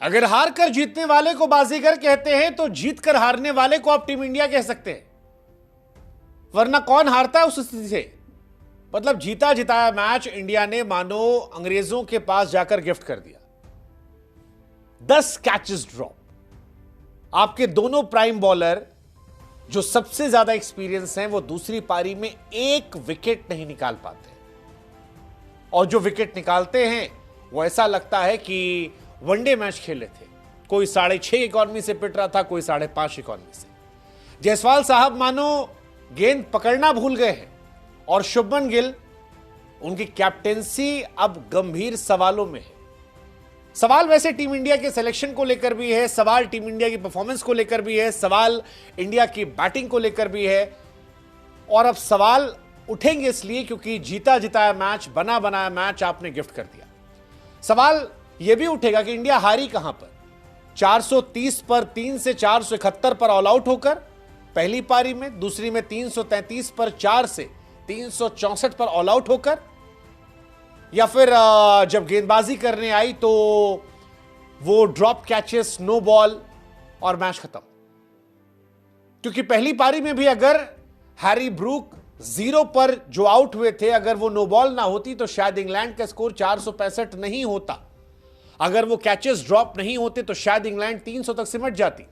अगर हार कर जीतने वाले को बाजीगर कहते हैं तो जीत कर हारने वाले को आप टीम इंडिया कह सकते हैं, वरना कौन हारता है उस स्थिति से। मतलब जीता जिताया मैच इंडिया ने मानो अंग्रेजों के पास जाकर गिफ्ट कर दिया। 10 कैचेस ड्रॉप। आपके दोनों प्राइम बॉलर जो सबसे ज्यादा एक्सपीरियंस हैं वो दूसरी पारी में एक विकेट नहीं निकाल पाते, और जो विकेट निकालते हैं वो ऐसा लगता है कि वनडे मैच खेले थे। कोई 6.5 इकॉनमी से पिट रहा था, कोई 5.5 इकॉनमी से। जायसवाल साहब मानो गेंद पकड़ना भूल गए हैं, और शुभमन गिल, उनकी कैप्टेंसी अब गंभीर सवालों में है। सवाल वैसे टीम इंडिया के सिलेक्शन को लेकर भी है, सवाल टीम इंडिया की परफॉर्मेंस को लेकर भी है, सवाल इंडिया की बैटिंग को लेकर भी है। और अब सवाल उठेंगे इसलिए क्योंकि जीता जिताया मैच, बना बनाया मैच आपने गिफ्ट कर दिया। सवाल यह भी उठेगा कि इंडिया हारी कहां पर। 430 पर 3 से 471 पर ऑल आउट होकर पहली पारी में, दूसरी में 333 पर 4 से 364 पर ऑल आउट होकर, या फिर जब गेंदबाजी करने आई तो वो ड्रॉप कैचेस, नो बॉल और मैच खत्म। क्योंकि पहली पारी में भी अगर हैरी ब्रूक 0 पर जो आउट हुए थे, अगर वो नो बॉल ना होती तो शायद इंग्लैंड का स्कोर 465 नहीं होता। अगर वो कैचेस ड्रॉप नहीं होते तो शायद इंग्लैंड 300 तक सिमट जाती।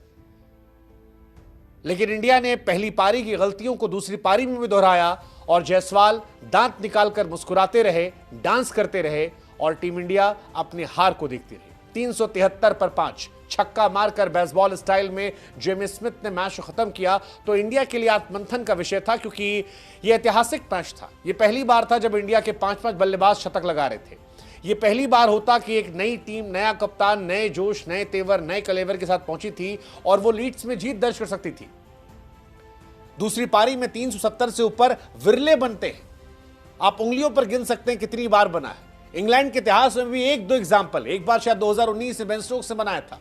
लेकिन इंडिया ने पहली पारी की गलतियों को दूसरी पारी में भी दोहराया, और जायसवाल दांत निकालकर मुस्कुराते रहे, डांस करते रहे, और टीम इंडिया अपनी हार को देखती रही। 373 पर 5 छक्का मारकर बेसबॉल स्टाइल में जेमी स्मिथ ने मैच को खत्म किया। तो इंडिया के लिए आत्ममंथन का विषय था, क्योंकि यह ऐतिहासिक मैच था। यह पहली बार था जब इंडिया के 5-5 बल्लेबाज शतक लगा रहे थे। यह पहली बार होता कि एक नई टीम, नया कप्तान, नए जोश, नए तेवर, नए कलेवर के साथ पहुंची थी और वो लीड्स में जीत दर्ज कर सकती थी। दूसरी पारी में 370 से ऊपर विरले बनते हैं। आप उंगलियों पर गिन सकते हैं कितनी बार बना है। इंग्लैंड के इतिहास में भी 1-2 एग्जांपल, एक बार शायद 2019 में बेन स्टोक्स से बनाया था।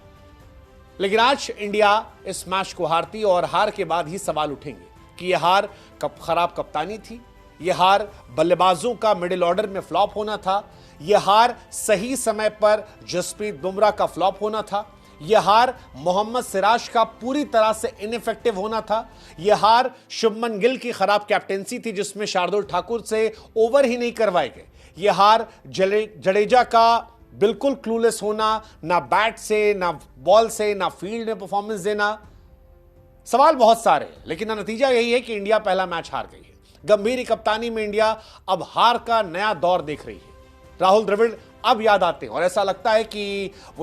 लेकिन आज इंडिया इस मैच को हारती, और हार के बाद ही सवाल उठेंगे कि यह हार खराब कप्तानी थी, यह हार बल्लेबाजों का मिडिल ऑर्डर में फ्लॉप होना था, यह हार सही समय पर जसप्रीत बुमराह का फ्लॉप होना था, यह हार मोहम्मद सिराज का पूरी तरह से इनइफेक्टिव होना था, यह हार शुभमन गिल की खराब कैप्टेंसी थी जिसमें शार्दुल ठाकुर से ओवर ही नहीं करवाए गए, यह हार जडेजा का बिल्कुल क्लूलेस होना, ना बैट से, ना बॉल से, ना फील्ड में परफॉर्मेंस देना। सवाल बहुत सारे हैं, लेकिन नतीजा यही है कि इंडिया पहला मैच हार गई है। गंभीर कप्तानी में इंडिया अब हार का नया दौर देख रही है। राहुल द्रविड़ अब याद आते हैं, और ऐसा लगता है कि